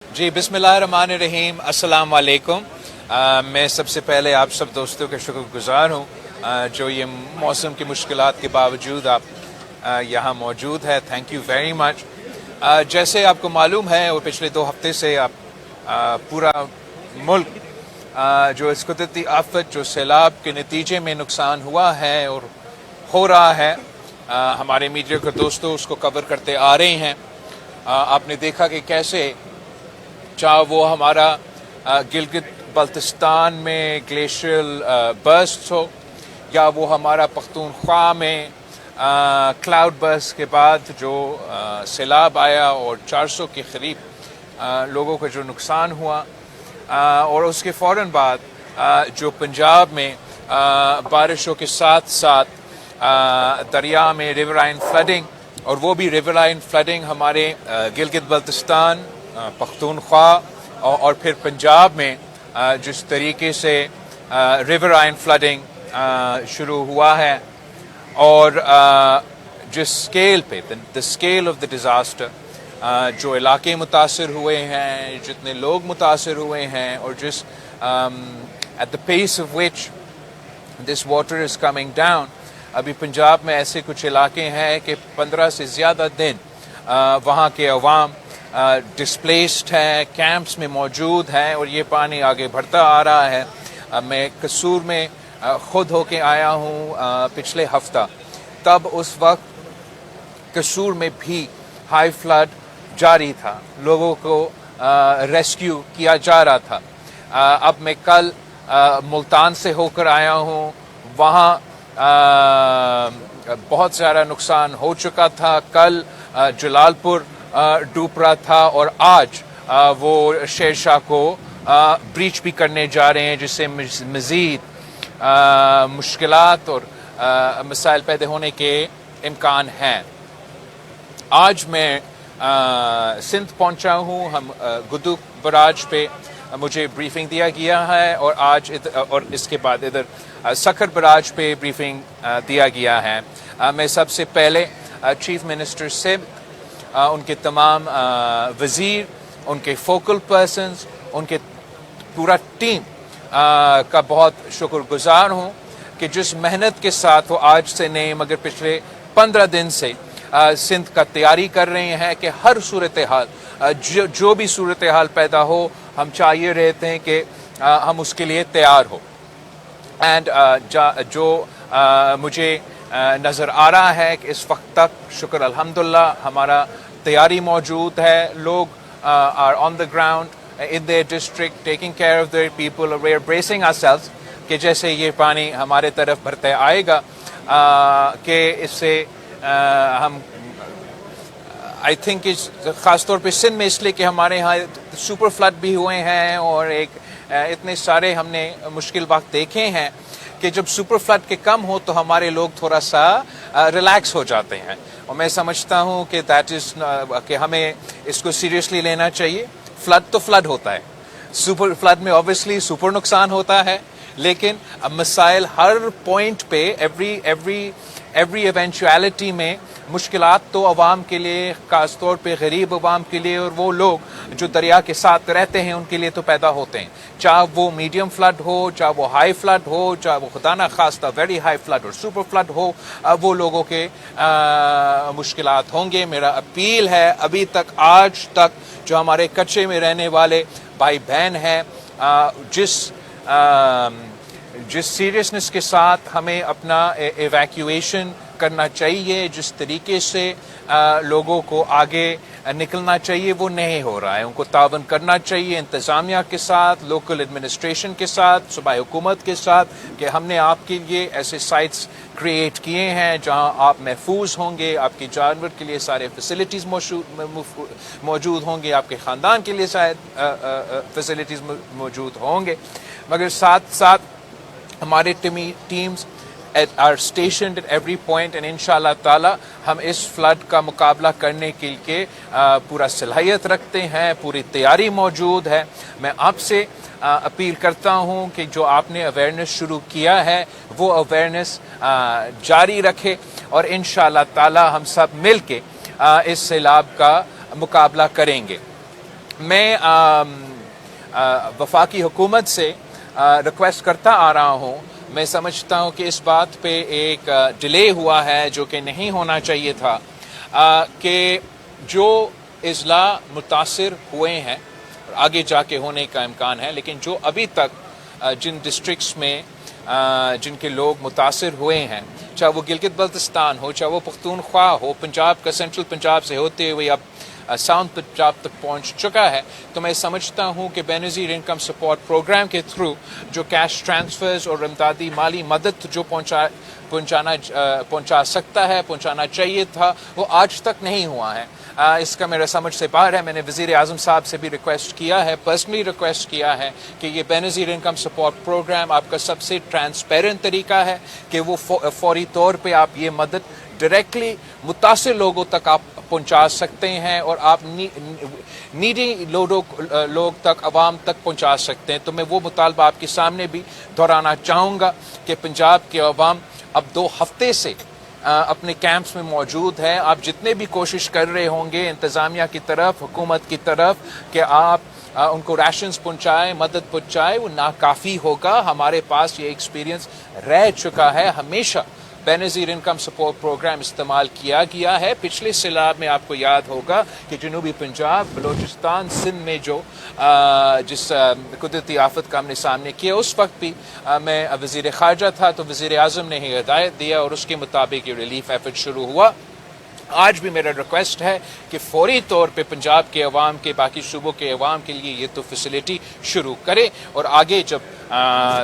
جی बिस्मिल्लाहिर्रहमानिर्रहीम अस्सलाम वालेकुम। मैं सबसे पहले आप सब दोस्तों के शुक्रगुजार हूँ जो ये मौसम की मुश्किलात के बावजूद आप यहाँ मौजूद है। Thank you very much. जैसे आपको मालूम है वो पिछले 2 हफ्ते से आप पूरा मुल्क जो इस कुदरती आफत जो सैलाब के नतीजे में नुकसान हुआ है और हो रहा है, हमारे मीडिया के दोस्तों उसको कवर करते आ रहे हैं। आपने देखा कि कैसे चाहे वो हमारा गिलगित बल्तिस्तान में ग्लेशियल बर्स्ट हो या वो हमारा पख्तूनख्वा में क्लाउड बर्स्ट के बाद जो सैलाब आया और 400 के करीब लोगों का जो नुकसान हुआ, और उसके फ़ौरन बाद जो पंजाब में बारिशों के साथ साथ दरिया में रिवराइन फ्लडिंग, और वो भी रिवराइन फ्लडिंग हमारे गिलगित बल्तिस्तान, पख्तूनख्वा और फिर पंजाब में जिस तरीके से रिवराइन फ्लडिंग शुरू हुआ है और जिस स्केल पे the scale of the disaster, जो इलाके मुतासर हुए हैं, जितने लोग मुतासर हुए हैं, और जिस at the pace of which this water is coming down. अभी पंजाब में ऐसे कुछ इलाके हैं कि 15 से ज़्यादा दिन वहाँ के अवाम डिस्प्लेस्ड हैं, कैंप्स में मौजूद हैं और ये पानी आगे बढ़ता आ रहा है। मैं कसूर में ख़ुद होके आया हूँ पिछले हफ्ता, तब उस वक्त कसूर में भी हाई फ्लड जारी था, लोगों को रेस्क्यू किया जा रहा था। अब मैं कल मुल्तान से होकर आया हूँ, वहाँ बहुत सारा नुकसान हो चुका था। कल जलालपुर डूब रहा था और आज वो शेरशाह को ब्रीच भी करने जा रहे हैं, जिससे मज़ीद मुश्किलात और मसाइल पैदा होने के इम्कान हैं। आज मैं सिंध पहुंचा हूं, हम गुद्दू बराज पे मुझे ब्रीफिंग दिया गया है और आज और इसके बाद इधर सखर बराज पे ब्रीफिंग दिया गया है। मैं सबसे पहले चीफ मिनिस्टर से उनके तमाम वज़ीर, उनके फोकल पर्सन्स, उनके पूरा टीम का बहुत शुक्रगुजार हूँ कि जिस मेहनत के साथ वो आज से नहीं मगर पिछले 15 दिन से सिंध का तैयारी कर रहे हैं कि हर सूरत हाल जो भी सूरत हाल पैदा हो, हम चाहिए रहते हैं कि हम उसके लिए तैयार हो। एंड जो मुझे नज़र आ रहा है कि इस वक्त तक शुक्र अल्हम्दुलिल्लाह हमारा तैयारी मौजूद है। लोग are on the ground in their district taking care of their people, we are bracing ourselves कि जैसे ये पानी हमारे तरफ भरते आएगा कि इससे हम आई थिंक ख़ास तौर पे सिंध में इसलिए कि हमारे यहाँ सुपर फ्लड भी हुए हैं और इतने सारे हमने मुश्किल वक्त देखे हैं कि जब सुपर फ्लड के कम हो तो हमारे लोग थोड़ा सा रिलैक्स हो जाते हैं। और मैं समझता हूँ कि दैट इज़ कि हमें इसको सीरियसली लेना चाहिए। फ्लड तो फ्लड होता है, सुपर फ्लड में ऑब्वियसली सुपर नुकसान होता है, लेकिन मसाइल हर पॉइंट पे एवरी इवेंचुअलिटी में मुश्किलात तो अवाम के लिए, ख़ास तौर पे गरीब अवाम के लिए और वो लोग जो दरिया के साथ रहते हैं उनके लिए तो पैदा होते हैं। चाहे वो मीडियम फ्लड हो, चाहे वो हाई फ्लड हो, चाहे वो खुदा ना खास्ता वेरी हाई फ्लड और सुपर फ्लड हो, वो लोगों के मुश्किलात होंगे। मेरा अपील है, अभी तक आज तक जो हमारे कच्चे में रहने वाले भाई बहन हैं, जिस सीरियसनेस के साथ हमें अपना एवैक्यूएशन करना चाहिए, जिस तरीके से लोगों को आगे निकलना चाहिए, वो नहीं हो रहा है। उनको तावन करना चाहिए इंतज़ामिया के साथ, लोकल एडमिनिस्ट्रेशन के साथ, सूबाई हुकूमत के साथ कि हमने आपके लिए ऐसे साइट्स क्रिएट किए हैं जहां आप महफूज होंगे, आपके जानवर के लिए सारे फैसिलिटीज़ मौजूद होंगे, आपके ख़ानदान के लिए शायद फैसिलिटीज़ मौजूद होंगे, मगर साथ साथ हमारे teams are stationed at every point and इंशाअल्लाह ताला हम इस फ्लड का मुकाबला करने के लिए पूरा सलाहियत रखते हैं, पूरी तैयारी मौजूद है। मैं आपसे अपील करता हूं कि जो आपने अवेयरनेस शुरू किया है वो अवेयरनेस जारी रखे और इंशाअल्लाह ताला हम सब मिल के इस सैलाब का मुकाबला करेंगे। میں وفاقی حکومت سے ریکویسٹ کرتا آ رہا ہوں. میں سمجھتا ہوں کہ اس بات پہ ایک ڈیلے ہوا ہے جو کہ نہیں ہونا چاہیے تھا, کہ جو اضلاع متاثر ہوئے ہیں آگے جا کے ہونے کا امکان ہے, لیکن جو ابھی تک جن ڈسٹرکٹس میں جن کے لوگ متاثر ہوئے ہیں, چاہے وہ گلگت بلتستان ہو, چاہے وہ پختونخوا ہو, پنجاب کا سینٹرل پنجاب سے ہوتے ہوئے اب ساؤتھ پنجاب تک پہنچ چکا ہے, تو میں سمجھتا ہوں کہ بے نظیر انکم سپورٹ پروگرام کے تھرو جو کیش ٹرانسفرز اور امدادی مالی مدد جو پہنچا سکتا ہے, پہنچانا چاہیے تھا, وہ آج تک نہیں ہوا ہے. اس کا میرا سمجھ سے باہر ہے. میں نے وزیر اعظم صاحب سے بھی ریکویسٹ کیا ہے, پرسنلی ریکویسٹ کیا ہے کہ یہ بے نظیر انکم سپورٹ پروگرام آپ کا سب سے ٹرانسپیرنٹ طریقہ ہے کہ وہ فوری طور پہ آپ یہ مدد ڈائریکٹلی متاثر لوگوں تک آپ پہنچا سکتے ہیں اور آپ نیڈی لوگ تک, عوام تک پہنچا سکتے ہیں. تو میں وہ مطالبہ آپ کے سامنے بھی دہرانا چاہوں گا کہ پنجاب کے عوام اب 2 ہفتے سے اپنے کیمپس میں موجود ہے. آپ جتنے بھی کوشش کر رہے ہوں گے انتظامیہ کی طرف, حکومت کی طرف, کہ آپ ان کو ریشنز پہنچائیں, مدد پہنچائیں, وہ ناکافی ہوگا. ہمارے پاس یہ ایکسپیرینس رہ چکا ہے. ہمیشہ بے نظیر انکم سپورٹ پروگرام استعمال کیا گیا ہے. پچھلے سیلاب میں آپ کو یاد ہوگا کہ جنوبی پنجاب, بلوچستان, سندھ میں جو جس قدرتی آفت کا ہم نے سامنے کیا, اس وقت بھی میں وزیر خارجہ تھا, تو وزیر اعظم نے ہی ہدایت دیا اور اس کے مطابق یہ ریلیف ایفرٹ شروع ہوا. آج بھی میرا ریکویسٹ ہے کہ فوری طور پہ پنجاب کے عوام کے, باقی صوبوں کے عوام کے لیے یہ تو فیسلٹی شروع کرے, اور آگے جب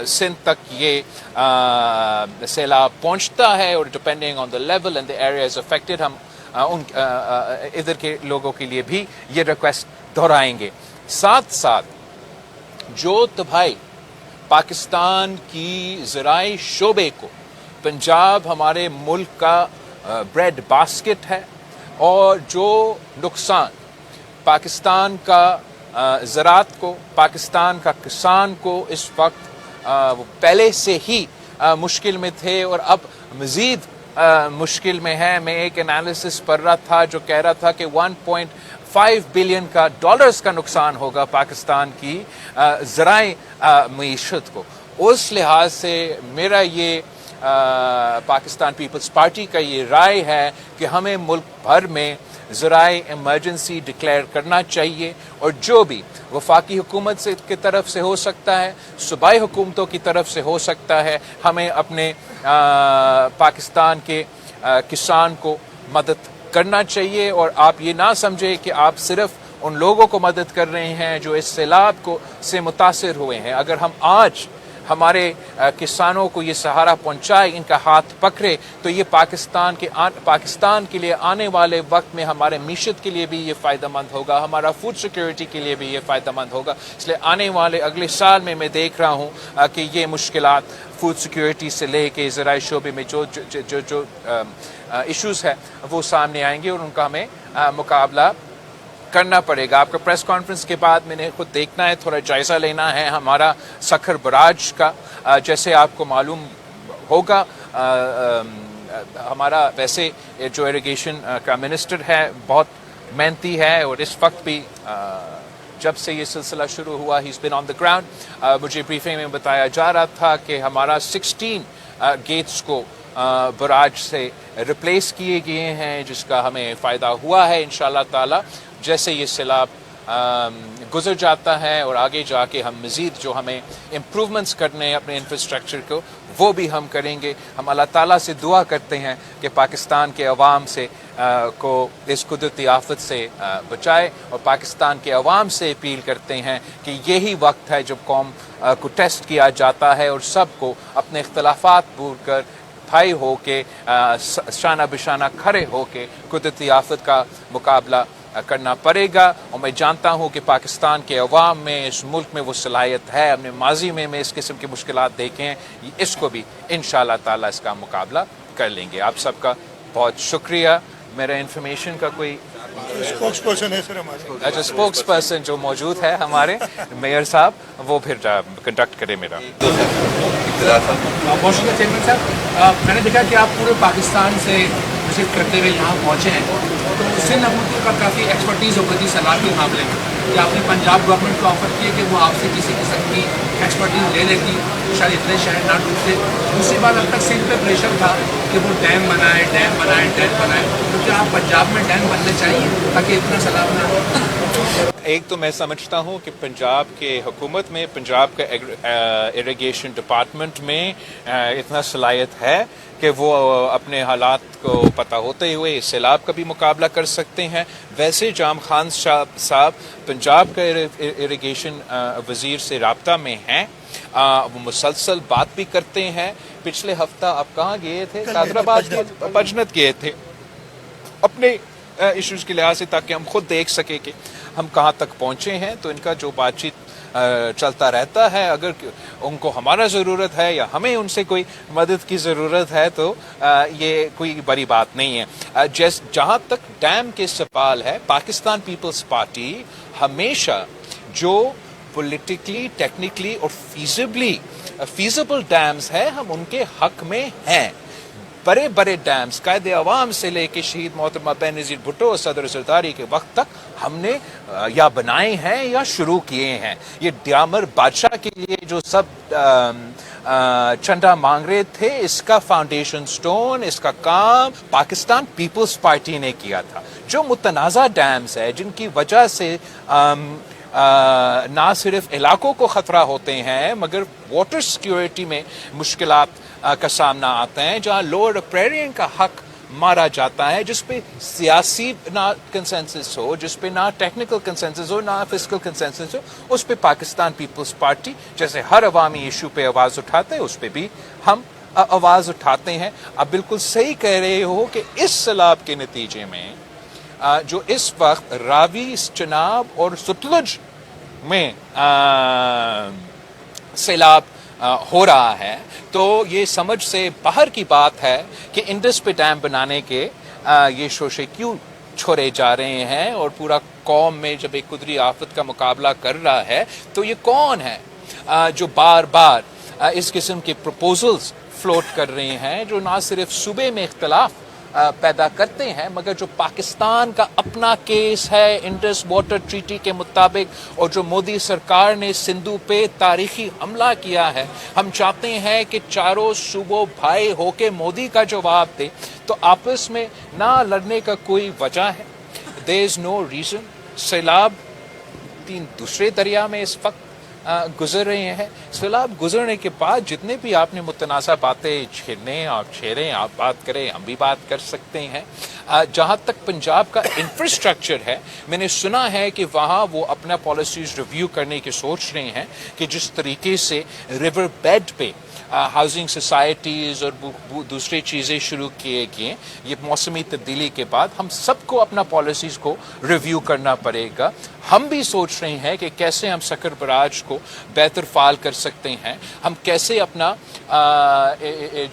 سندھ تک یہ سیلاب پہنچتا ہے, اور depending on the level and the areas affected, ہم ان ادھر کے لوگوں کے لیے بھی یہ ریکویسٹ دہرائیں گے. ساتھ ساتھ جو تباہی پاکستان کی زرعی شعبے کو, پنجاب ہمارے ملک کا بریڈ باسکٹ ہے, اور جو نقصان پاکستان کا زراعت کو, پاکستان کا کسان کو اس وقت وہ پہلے سے ہی مشکل میں تھے اور اب مزید مشکل میں ہے. میں ایک انالیسس پڑھ رہا تھا جو کہہ رہا تھا کہ 1.5 بلین ڈالرز کا نقصان ہوگا پاکستان کی زرعی معیشت کو. اس لحاظ سے میرا یہ پاکستان پیپلز پارٹی کا یہ رائے ہے کہ ہمیں ملک بھر میں زرعی ایمرجنسی ڈکلیئر کرنا چاہیے, اور جو بھی وفاقی حکومت کی طرف سے ہو سکتا ہے, صوبائی حکومتوں کی طرف سے ہو سکتا ہے, ہمیں اپنے پاکستان کے کسان کو مدد کرنا چاہیے. اور آپ یہ نہ سمجھے کہ آپ صرف ان لوگوں کو مدد کر رہے ہیں جو اس سیلاب سے متاثر ہوئے ہیں. اگر ہم آج ہمارے کسانوں کو یہ سہارا پہنچائے, ان کا ہاتھ پکڑے, تو یہ پاکستان کے لیے آنے والے وقت میں ہمارے معیشت کے لیے بھی یہ فائدہ مند ہوگا, ہمارا فوڈ سیکیورٹی کے لیے بھی یہ فائدہ مند ہوگا. اس لیے آنے والے اگلے سال میں دیکھ رہا ہوں کہ یہ مشکلات فوڈ سیکیورٹی سے لے کے زرعی شعبے میں جو ایشوز ہے وہ سامنے آئیں گے, اور ان کا ہمیں مقابلہ کرنا پڑے گا. آپ کا پریس کانفرنس کے بعد میں نے خود دیکھنا ہے, تھوڑا جائزہ لینا ہے ہمارا سکھر براج کا. جیسے آپ کو معلوم ہوگا ہمارا ویسے جو ایریگیشن کا منسٹر ہے بہت محنتی ہے, اور اس وقت بھی جب سے یہ سلسلہ شروع ہوا ہی از بین آن دا گراؤنڈ. مجھے بریفنگ میں بتایا جا رہا تھا کہ ہمارا 16 گیٹس کو براج سے ریپلیس کیے گئے ہیں, جس کا ہمیں فائدہ ہوا ہے انشاءاللہ تعالی. جیسے یہ سیلاب گزر جاتا ہے اور آگے جا کے ہم مزید جو ہمیں امپروومنٹس کرنے ہیں اپنے انفراسٹرکچر کو, وہ بھی ہم کریں گے. ہم اللہ تعالیٰ سے دعا کرتے ہیں کہ پاکستان کے عوام سے کو اس قدرتی آفت سے بچائے, اور پاکستان کے عوام سے اپیل کرتے ہیں کہ یہی وقت ہے جب قوم کو ٹیسٹ کیا جاتا ہے, اور سب کو اپنے اختلافات بھول کر بھائی ہو کے شانہ بشانہ کھڑے ہو کے قدرتی آفت کا مقابلہ کرنا پڑے گا. اور میں جانتا ہوں کہ پاکستان کے عوام میں, اس ملک میں وہ صلاحیت ہے. ہم نے ماضی میں اس قسم کی مشکلات دیکھے ہیں, اس کو بھی انشاءاللہ تعالی اس کا مقابلہ کر لیں گے. آپ سب کا بہت شکریہ. میرا انفارمیشن کا کوئی اسپوکس پرسن ہے سر ہمارے, اچھا اسپوکس پرسن جو موجود ہے ہمارے میئر صاحب, وہ پھر کنڈکٹ کرے میرا. بہت شکریہ چیئرمین صاحب. میں نے دیکھا کہ آپ پورے پاکستان سے وزٹ کرتے ہوئے یہاں پہنچے ہیں, تو سندھ حکومت کا کافی ایکسپرٹیز ہوگی سیلاب کے معاملے میں. कि आपने पंजाब गवर्नमेंट को ऑफर किया कि वो आपसे किसी किस्म की एक्सपर्टीज ले लेगी, शायद इतने शहर ना डूबते। दूसरी बात, अब तक सिंध पे प्रेशर था कि वो डैम बनाए, तो क्या आप पंजाब में डैम बनने चाहिए ताकि इतना सैलाब ना हो? एक तो मैं समझता हूँ कि पंजाब के हुकूमत में, पंजाब के इरिगेशन डिपार्टमेंट में इतना सलाहियत है कि वो अपने हालात को पता होते हुए इस सैलाब का भी मुकाबला कर सकते हैं। वैसे जाम खान साहब पंजाब का इरिगेशन वज़ीर से राब्ता में हैं, वो मुसलसल बात भी करते हैं। पिछले हफ्ता आप कहाँ गए थे? हैदराबाद, पजनत गए थे अपने इश्यूज के लिहाज से, ताकि हम खुद देख सके कि हम कहाँ तक पहुँचे हैं। तो इनका जो बातचीत चलता रहता है, अगर उनको हमारा ज़रूरत है या हमें उनसे कोई मदद की ज़रूरत है तो ये कोई बड़ी बात नहीं है। जहाँ तक डैम के सवाल है, पाकिस्तान पीपल्स पार्टी हमेशा जो पॉलिटिकली, टेक्निकली और फीजिबल डैम्स है, हम उनके हक में हैं। बड़े बड़े डैम्स कायदे अवाम से लेके शहीद मोहतरमा बेनज़ीर भुट्टो और सदर ज़रदारी के वक्त तक हमने या बनाए हैं या शुरू किए हैं। ये ड्यामर बादशाह के लिए जो सब चंदा मांग रहे थे, इसका फाउंडेशन स्टोन, इसका काम पाकिस्तान पीपल्स पार्टी ने किया था। जो मुतनाज़ा डैम्स है, जिनकी वजह से ना सिर्फ इलाकों को ख़तरा होते हैं मगर वाटर सिक्योरिटी में मुश्किलात का सामना आता है, जहाँ लोअर रिपेरियन का हक मारा जाता है, जिस पे सियासी ना कंसेंसस हो, जिस पे ना टेक्निकल कंसेंसस हो, ना फिजिकल कंसेंसस हो, उस पे पाकिस्तान पीपल्स पार्टी जैसे हर अवामी इशू पे आवाज़ उठाते हैं, उस पे भी हम आवाज़ उठाते हैं। आप बिल्कुल सही कह रहे हो कि इस सैलाब के नतीजे में जो इस वक्त रावी, चनाब और सतलुज में सैलाब हो रहा है, तो ये समझ से बाहर की बात है कि इंडस पे डैम बनाने के ये शोशे क्यों छोड़े जा रहे हैं। और पूरा कौम में जब एक कुदरती आफत का मुकाबला कर रहा है, तो ये कौन है जो बार बार इस किस्म के प्रपोजल्स फ्लोट कर रहे हैं, जो ना सिर्फ सूबे में इख्तलाफ पैदा करते हैं मगर जो पाकिस्तान का अपना केस है इंडस वाटर ट्रीटी के मुताबिक, और जो मोदी सरकार ने सिंधु पे तारीखी हमला किया है। हम चाहते हैं कि चारों सूबों भाई होके मोदी का जवाब दे, तो आपस में ना लड़ने का कोई वजह है। There is no reason. सैलाब 3 दूसरे दरिया में इस वक्त गुजर रहे हैं। सैलाब गुजरने के बाद जितने भी आपने मुतनाज़ा बातें छेड़ें, आप बात करें, हम भी बात कर सकते हैं। जहाँ तक पंजाब का इंफ्रास्ट्रक्चर है, मैंने सुना है कि वहाँ वो अपना पॉलिसीज़ रिव्यू करने की सोच रहे हैं कि जिस तरीके से रिवर बेड पे हाउसिंग सोसाइटीज़ और दूसरी चीज़ें शुरू किए गए, ये मौसमी तब्दीली के बाद हम सबको अपना पॉलिसीज़ को रिव्यू करना पड़ेगा। हम भी सोच रहे हैं कि कैसे हम सकर बराज को बेहतर फाल कर सकते हैं, हम कैसे अपना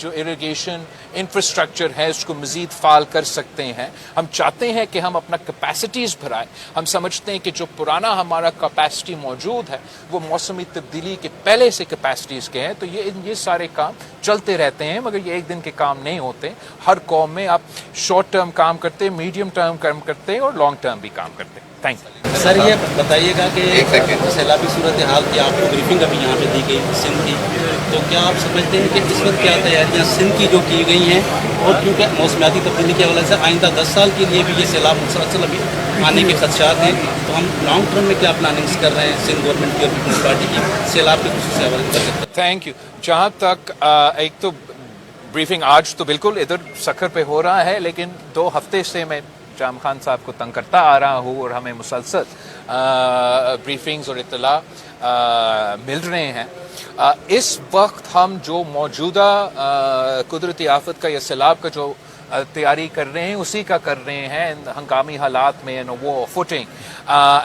जो इरिगेशन इंफ्रास्ट्रक्चर है उसको मज़ीद फाल कर सकते हैं। हम चाहते हैं कि हम अपना कैपेसिटीज़ बढ़ाएं। हम समझते हैं कि जो पुराना हमारा कैपेसिटी मौजूद है वो मौसमी तब्दीली के पहले से कैपेसिटीज़ के हैं। तो ये सारे काम चलते रहते हैं मगर ये एक दिन के काम नहीं होते। हर कौम में आप शॉर्ट टर्म काम करते हैं, मीडियम टर्म काम करते हैं और लॉन्ग टर्म भी काम करते हैं। Thank you sir. ये बताइएगा कि सैलाबी सूरत हाल की आपको ब्रीफिंग अभी यहाँ पे दी गई सिंध की, तो क्या आप समझते हैं कि इस वक्त क्या तैयारियाँ सिंध की जो की गई हैं, और क्योंकि मौसमियाती तब्दीली के हवाले से आइंदा 10 साल के लिए भी ये सैलाब मुसलसल अभी आने के खदशात हैं, तो हम लॉन्ग टर्म में क्या प्लानिंग्स कर रहे हैं सिंध गवर्नमेंट की और पीपल्स पार्टी की सैलाब के खुसूसी हवाले कर सकते हैं? Thank you. जहाँ तक एक तो ब्रीफिंग आज तो बिल्कुल इधर सखर पे हो रहा है, लेकिन 2 हफ्ते से मैं जाम खान साहब को तंग करता आ रहा हूँ और हमें मुसलसल ब्रीफिंग्स और इत्तला मिल रहे हैं। इस वक्त हम जो मौजूदा कुदरती आफत का या सैलाब का जो तैयारी कर रहे हैं उसी का कर रहे हैं हंगामी हालात में, वो फुटिंग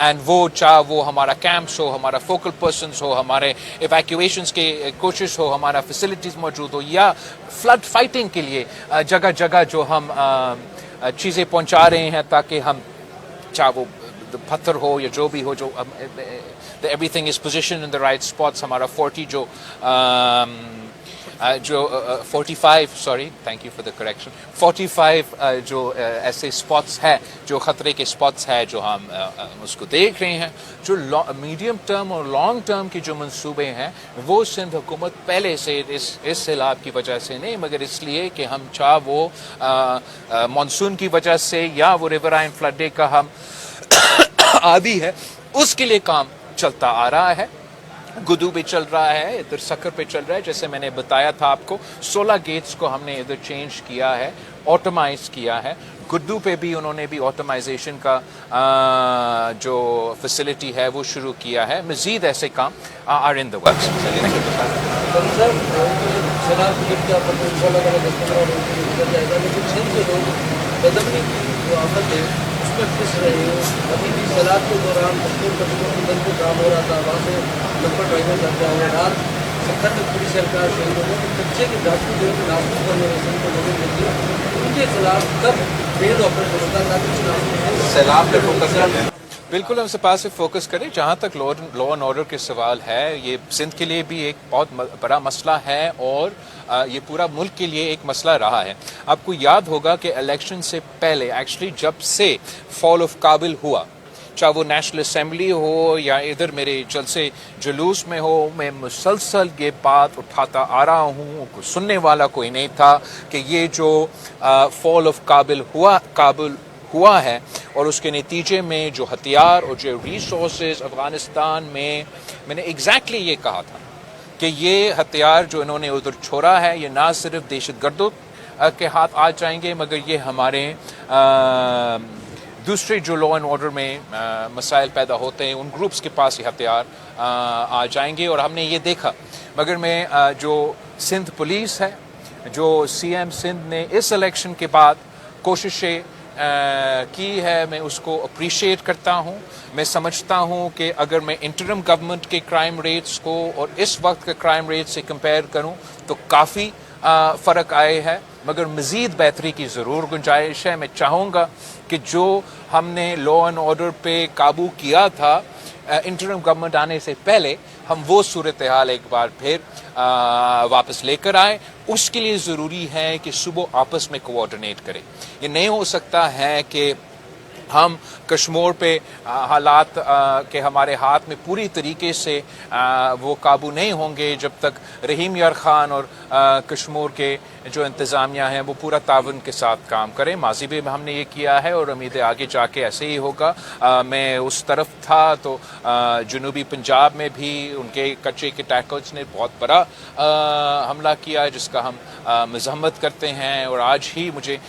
एंड वो चाहे वो हमारा कैंप्स हो, हमारा फोकल पर्सनस हो, हमारे इवैक्यूएशंस के कोशिश हो, हमारा फैसिलिटीज़ मौजूद हो, या फ्लड फाइटिंग के लिए जगह जगह जो हम चीज़ें पहुंचा रहे हैं ताकि हम चाहे वो पत्थर हो या जो भी हो, जो everything is position in the right spots. हमारा 40 जो जो 45 sorry thank you for the correction 45 जो ऐसे स्पॉट्स है जो ख़तरे के स्पॉट्स है जो हम उसको देख रहे हैं। जो मीडियम टर्म और लॉन्ग टर्म की जो मंसूबे हैं वो सिंध हुकूमत पहले से इस सैलाब की वजह से नहीं मगर इसलिए कि हम चाहे वो मानसून की वजह से या वो रिवराइन फ्लड डे का हम आदि है उसके लिए काम चलता आ रहा है। गुदू पे चल रहा है, इधर सकर पे चल रहा है, जैसे मैंने बताया था आपको 16 गेट्स को हमने इधर चेंज किया है, ऑटोमाइज किया है। गुड्डू पे भी उन्होंने भी ऑटोमाइजेशन का जो फैसिलिटी है वो शुरू किया है। मजीद ऐसे काम आर इन द वर्क्स। अभी भी सैलाब के दौरान काम हो रहा था, वहाँ से नंबर ड्राइवर करते हैं रात सत्तर में पूरी सरकार से बच्चे के डॉक्टर जो नाश्ता करने में को मदद मिलती है उनके खिलाफ कब बेल ऑपरेशन होता है ताकि सैलाब पे फोकस करते हैं। बिल्कुल हम सपा से फोकस करें। जहाँ तक लॉ एंड ऑर्डर के सवाल है ये सिंध के लिए भी एक बहुत बड़ा मसला है और ये पूरा मुल्क के लिए एक मसला रहा है। आपको याद होगा कि इलेक्शन से पहले एक्चुअली जब से फॉल ऑफ काबिल हुआ, चाहे वो नेशनल असेंबली हो या इधर मेरे जलसे जुलूस में हो, मैं मुसलसल ये बात उठाता आ रहा हूँ, सुनने वाला कोई नहीं था कि ये जो फॉल ऑफ काबिल हुआ है और उसके नतीजे में जो हथियार और जो रिसोर्सेज अफगानिस्तान में, मैंने एग्जैक्टली ये कहा था कि ये हथियार जो इन्होंने उधर छोड़ा है ये ना सिर्फ दहशतगर्दों के हाथ आ जाएंगे मगर ये हमारे दूसरे जो लॉ एंड ऑर्डर में मसाइल पैदा होते हैं उन ग्रुप्स के पास ये हथियार आ जाएंगे और हमने ये देखा। मगर मैं जो सिंध पुलिस है, जो सीएम सिंध ने इस इलेक्शन के बाद कोशिशें की है, मैं उसको अप्रिशिएट करता हूँ। मैं समझता हूँ कि अगर मैं इंटरिम गवर्नमेंट के क्राइम रेट्स को और इस वक्त के क्राइम रेट से कंपेयर करूँ तो काफ़ी फ़र्क आए हैं मगर मज़ीद बेहतरी की ज़रूर गुंजाइश है। मैं चाहूँगा कि जो हमने लॉ एंड ऑर्डर पे काबू किया था इंटरिम गवर्नमेंट आने से पहले, हम वो सूरत हाल एक बार फिर वापस लेकर आए। उसके लिए ज़रूरी है कि सुबह आपस में कोऑर्डिनेट करें। ये नहीं हो सकता है कि हम कश्मीर पे हालात के हमारे हाथ में पूरी तरीके से वो काबू नहीं होंगे जब तक रहीम यार ख़ान और कश्मीर के जो इंतज़ामिया हैं वो पूरा तावन के साथ काम करें। माजी में हमने ये किया है और उम्मीद है आगे जाके ऐसे ही होगा। मैं उस तरफ था तो जनूबी पंजाब में भी उनके कच्चे के टैकल्स ने बहुत बड़ा हमला किया है जिसका हम मज़म्मत करते हैं। और आज ही मुझे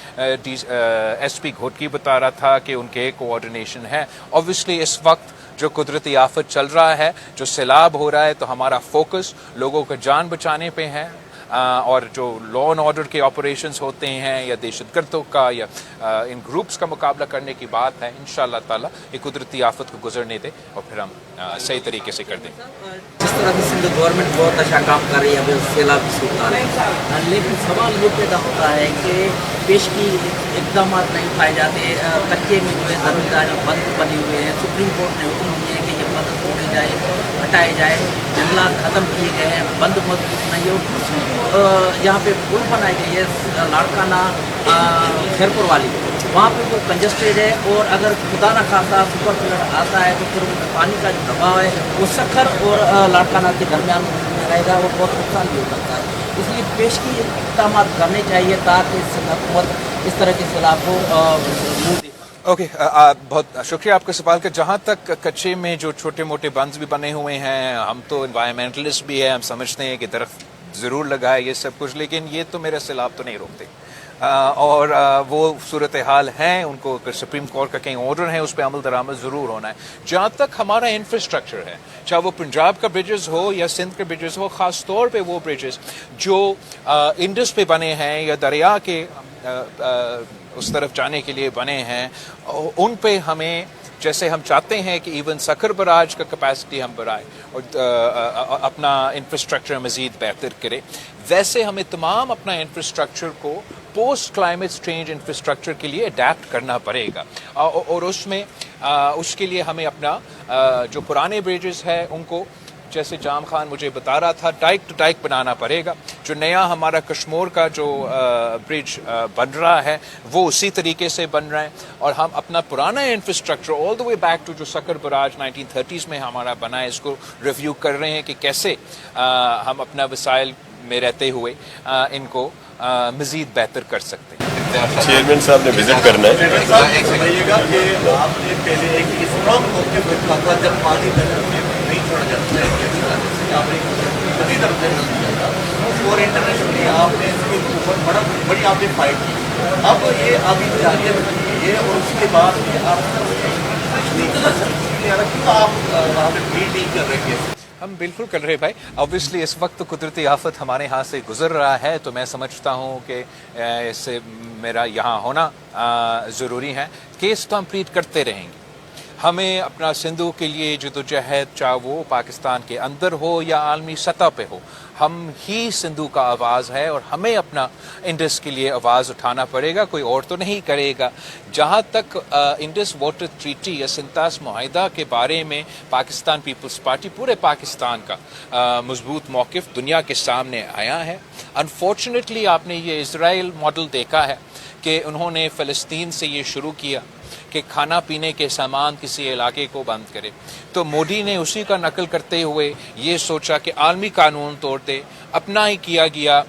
SP घोटकी बता रहा था कि उनके कोऑर्डिनेशन है। ऑब्वियसली इस वक्त जो कुदरती आफत चल रहा है, जो सैलाब हो रहा है, तो हमारा फोकस लोगों को जान बचाने पे है और जो लॉ एंड ऑर्डर के ऑपरेशंस होते हैं या दहशतगर्दों का या इन ग्रुप्स का मुकाबला करने की बात है, इंशाअल्लाह ताला ये कुदरती आफत को गुजरने दे और फिर हम सही तरीके से कर दें। जिस तरह से सिंध गवर्नमेंट बहुत अच्छा काम कर रही है अभी सैलाब की सूरत, लेकिन सवाल ये पैदा होता है कि पेश की इकदाम नहीं उठाए जाते। कच्चे में जो है ज़मींदारी बंद बने हुए हैं। सुप्रीम कोर्ट ने हुक्म दिए कि ये बंद तोड़े जाए, हटाए जाए, जंगलात ख़त्म किए गए हैं, बंद मजबूत नहीं हो। यहाँ पे पुल बनाई गई है लाड़काना खैरपुर वाली, वहाँ पे वो कंजस्टेड है और अगर खुदा न खासा सुपर फ्लड आता है तो फिर पानी का जो दबाव है वो सखर और लाड़काना के दरमियान रहेगा, वो बहुत नुकसान भी हो सकता है। इसलिए पेश की इक़दाम करने चाहिए ताकि हुकूमत इस तरह के सैलाब को मुँह दे। ओके, बहुत शुक्रिया आपके सवाल का। जहाँ तक कच्चे में जो छोटे मोटे बंद भी बने हुए हैं, हम तो इन्वायरमेंटलिस्ट भी हैं, हम समझते हैं कि दरख्त ज़रूर लगाए ये सब कुछ, लेकिन ये तो मेरा सैलाब तो नहीं रोकते। और वो सूरत हाल हैं, उनको सुप्रीम कोर्ट का कहीं ऑर्डर है उस पर अमल दरामद ज़रूर होना है। जहाँ तक हमारा इंफ्रास्ट्रक्चर है, चाहे वो पंजाब का ब्रिजेस हो या सिंध के ब्रिजेस हो, ख़ास तौर पे वो ब्रिजेस जो इंडस पे बने हैं या दरिया के उस तरफ जाने के लिए बने हैं, उन पे हमें, जैसे हम चाहते हैं कि इवन सखर बराज का कैपेसिटी हम बढ़ाएं और अपना इंफ्रास्ट्रक्चर मज़ीद बेहतर करें, वैसे हमें तमाम अपना इंफ्रास्ट्रक्चर को पोस्ट क्लाइमेट चेंज इंफ्रास्ट्रक्चर के लिए अडेप्ट करना पड़ेगा। और उसमें उसके लिए हमें अपना जो पुराने ब्रिजेस हैं उनको جیسے جام خان مجھے بتا رہا تھا ڈائک ٹو ڈائک بنانا پڑے گا. جو نیا ہمارا کشمور کا جو برج بن رہا ہے وہ اسی طریقے سے بن رہا ہے, اور ہم اپنا پرانا infrastructure all the way back to جو سکر براج 1930s میں ہمارا بنا ہے اس کو ریویو کر رہے ہیں کہ کیسے ہم اپنا وسائل میں رہتے ہوئے ان کو مزید بہتر کر سکتے ہیں. چیئرمین صاحب نے وزٹ کرنا ہے. بتائیے گا کہ آپ نے پہلے ایک اسٹرانگ موقف رکھا تھا جب پانی درجہ میں نہیں چھوڑا جاتا ہے, آپ نے کبھی درجہ دیا تھا اور انٹرنیشنلی آپ نے اس کے اوپر بڑی آپ نے فائٹ کی. اب یہ ابھی جاری ہے اور اس کے بعد آپ وہاں پہ بھیڑ نہیں کر رہے ہیں. ہم بالکل کر رہے بھائی. آبویسلی اس وقت قدرتی آفت ہمارے ہاں سے گزر رہا ہے تو میں سمجھتا ہوں کہ اس سے میرا یہاں ہونا ضروری ہے. کیس کمپلیٹ کرتے رہیں گے. ہمیں اپنا سندھو کے لیے جدوجہد چاہے وہ پاکستان کے اندر ہو یا عالمی سطح پہ ہو, ہم ہی سندھو کا آواز ہے اور ہمیں اپنا انڈس کے لیے آواز اٹھانا پڑے گا, کوئی اور تو نہیں کرے گا. جہاں تک انڈس واٹر ٹریٹی یا سنتاس معاہدہ کے بارے میں پاکستان پیپلز پارٹی پورے پاکستان کا مضبوط موقف دنیا کے سامنے آیا ہے. انفارچونیٹلی آپ نے یہ اسرائیل ماڈل دیکھا ہے کہ انہوں نے فلسطین سے یہ شروع کیا کہ کھانا پینے کے سامان کسی علاقے کو بند کرے, تو مودی نے اسی کا نقل کرتے ہوئے یہ سوچا کہ عالمی قانون توڑتے اپنا ہی کیا گیا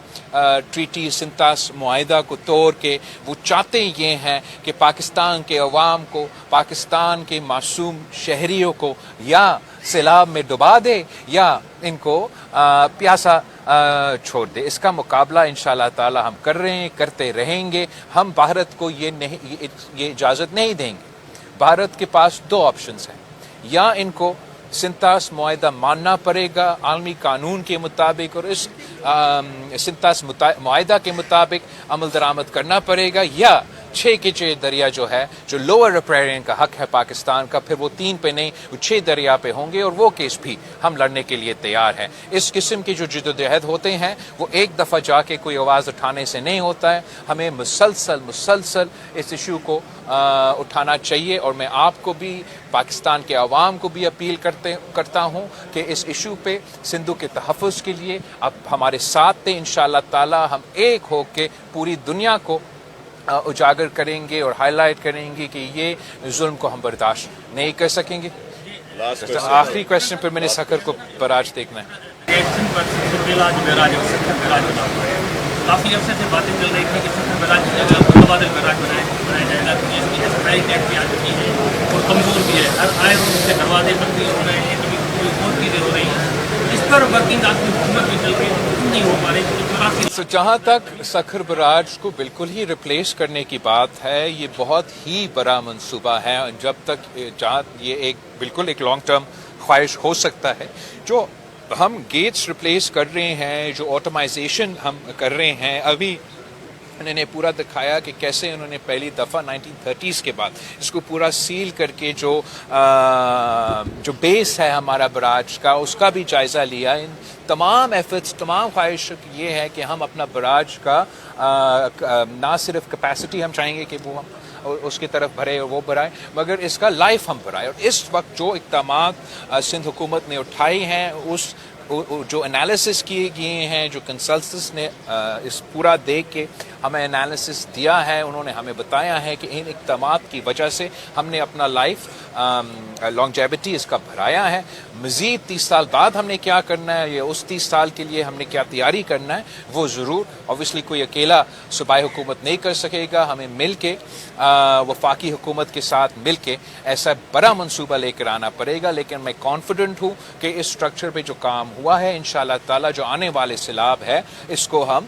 ٹریٹی سنتاس معاہدہ کو توڑ کے وہ چاہتے یہ ہیں کہ پاکستان کے عوام کو, پاکستان کے معصوم شہریوں کو یا سیلاب میں ڈبا دے یا ان کو پیاسا چھوڑ دے. اس کا مقابلہ انشاءاللہ تعالی ہم کر رہے ہیں, کرتے رہیں گے. ہم بھارت کو یہ اجازت نہیں دیں گے. بھارت کے پاس دو آپشنز ہیں, یا ان کو سنتاس معاہدہ ماننا پڑے گا عالمی قانون کے مطابق اور اس سنتاس معاہدہ کے مطابق عمل درآمد کرنا پڑے گا, یا 6 کے 6 دریا جو ہے جو لوور ریپیرین کا حق ہے پاکستان کا, پھر وہ 3 پہ نہیں وہ 6 دریا پہ ہوں گے, اور وہ کیس بھی ہم لڑنے کے لیے تیار ہیں. اس قسم کے جو جدوجہد ہوتے ہیں وہ ایک دفعہ جا کے کوئی آواز اٹھانے سے نہیں ہوتا ہے. ہمیں مسلسل اس ایشو کو اٹھانا چاہیے, اور میں آپ کو بھی پاکستان کے عوام کو بھی اپیل کرتا ہوں کہ اس ایشو پہ سندھو کے تحفظ کے لیے آپ ہمارے ساتھ دیں. انشاءاللہ تعالی ہم ایک ہو کے پوری دنیا کو اجاگر کریں گے اور ہائی لائٹ کریں گے کہ یہ ظلم کو ہم برداشت نہیں کر سکیں گے. آخری کوشچن پہ میں نے سکر کو براج دیکھنا ہے. کافی عرصے سے باتیں چل رہی تھیں کہ سکر براج کی جگہ متبادل براج بنایا جائے گا, اس کی صفائی ٹیکس بھی آ چکی ہے اور کمزور بھی ہے, ہر آئے روز سے دروازے بندی ہو رہے ہیں, کبھی اور چیزیں ہو رہی ہیں. اس پر ورکنگ آپ کی حکومت بھی چل رہی ہے, نہیں ہو پا رہی. تو جہاں تک سکر براج کو بالکل ہی ریپلیس کرنے کی بات ہے, یہ بہت ہی بڑا منصوبہ ہے. جب تک جہاں یہ ایک بالکل ایک لانگ ٹرم خواہش ہو سکتا ہے, جو ہم گیٹس ریپلیس کر رہے ہیں, جو آٹومائزیشن ہم کر رہے ہیں, ابھی انہوں نے پورا دکھایا کہ کیسے انہوں نے پہلی دفعہ 1930s کے بعد اس کو پورا سیل کر کے جو بیس ہے ہمارا براج کا اس کا بھی جائزہ لیا. ان تمام ایفرٹس, تمام خواہش یہ ہے کہ ہم اپنا براج کا نہ صرف کیپیسٹی ہم چاہیں گے کہ وہ ہم اس کی طرف بھرے اور وہ بڑھائیں, مگر اس کا لائف ہم بڑھائیں. اور اس وقت جو اقدامات سندھ حکومت نے اٹھائی ہیں, اس جو انالیسس کیے گئے ہیں, جو کنسلٹنٹس نے اس پورا دیکھ کے ہمیں انالیسس دیا ہے, انہوں نے ہمیں بتایا ہے کہ ان اقدامات کی وجہ سے ہم نے اپنا لائف لانگجیوٹی اس کا بڑھایا ہے. مزید 30 سال بعد ہم نے کیا کرنا ہے, یا اس 30 سال کے لیے ہم نے کیا تیاری کرنا ہے, وہ ضرور اوبویسلی کوئی اکیلا صوبائی حکومت نہیں کر سکے گا. ہمیں مل کے وفاقی حکومت کے ساتھ مل کے ایسا بڑا منصوبہ لے کر آنا پڑے گا. لیکن میں کانفیڈنٹ ہوں کہ اس اسٹرکچر پہ جو کام ہوا ہے, انشاءاللہ تعالی جو آنے والے سیلاب ہے اس کو ہم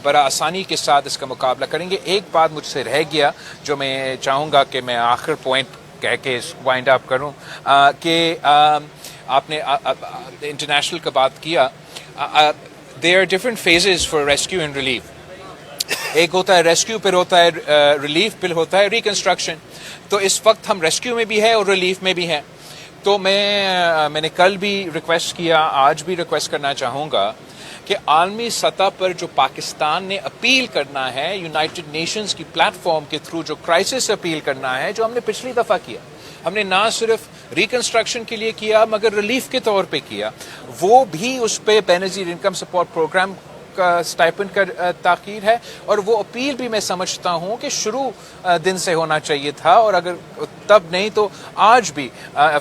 بڑا آسانی کے ساتھ اس کا مقابلہ کریں گے. ایک بات مجھ سے رہ گیا جو میں چاہوں گا کہ میں آخر پوائنٹ کہہ کے وائنڈ اپ کروں, کہ آپ نے انٹرنیشنل کا بات کیا. There are different phases for rescue and relief. ایک ہوتا ہے ریسکیو, پھر ہوتا ہے ریلیف, پھر ہوتا ہے ریکنسٹرکشن. تو اس وقت ہم ریسکیو میں بھی ہے اور ریلیف میں بھی ہیں. تو میں نے کل بھی ریکویسٹ کیا, آج بھی ریکویسٹ کرنا چاہوں گا کہ عالمی سطح پر جو پاکستان نے اپیل کرنا ہے یونائٹڈ نیشنز کی پلیٹ فارم کے تھرو, جو کرائسس اپیل کرنا ہے, جو ہم نے پچھلی دفعہ کیا, ہم نے نہ صرف ریکنسٹرکشن کے لیے کیا مگر ریلیف کے طور پہ کیا. وہ بھی اس پہ بے نظیر انکم سپورٹ پروگرام کا اسٹائپنڈ کا تاخیر ہے, اور وہ اپیل بھی میں سمجھتا ہوں کہ شروع دن سے ہونا چاہیے تھا, اور اگر تب نہیں تو آج بھی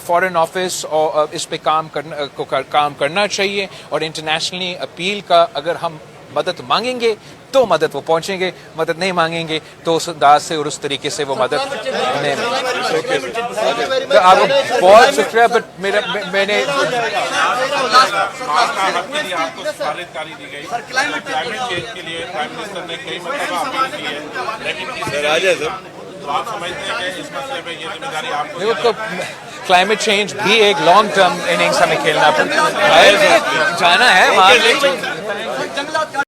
فارن آفس اور اس پہ کام کرنا چاہیے. اور انٹرنیشنلی اپیل کا اگر ہم مدد مانگیں گے تو مدد وہ پہنچیں گے, مدد نہیں مانگیں گے تو اس انداز سے اور اس طریقے سے وہ مدد نہیں. آپ بہت شکریہ, بٹ میں نے کلائمیٹ چینج بھی ایک لانگ ٹرم اننگس ہمیں کھیلنا جانا ہے وہاں.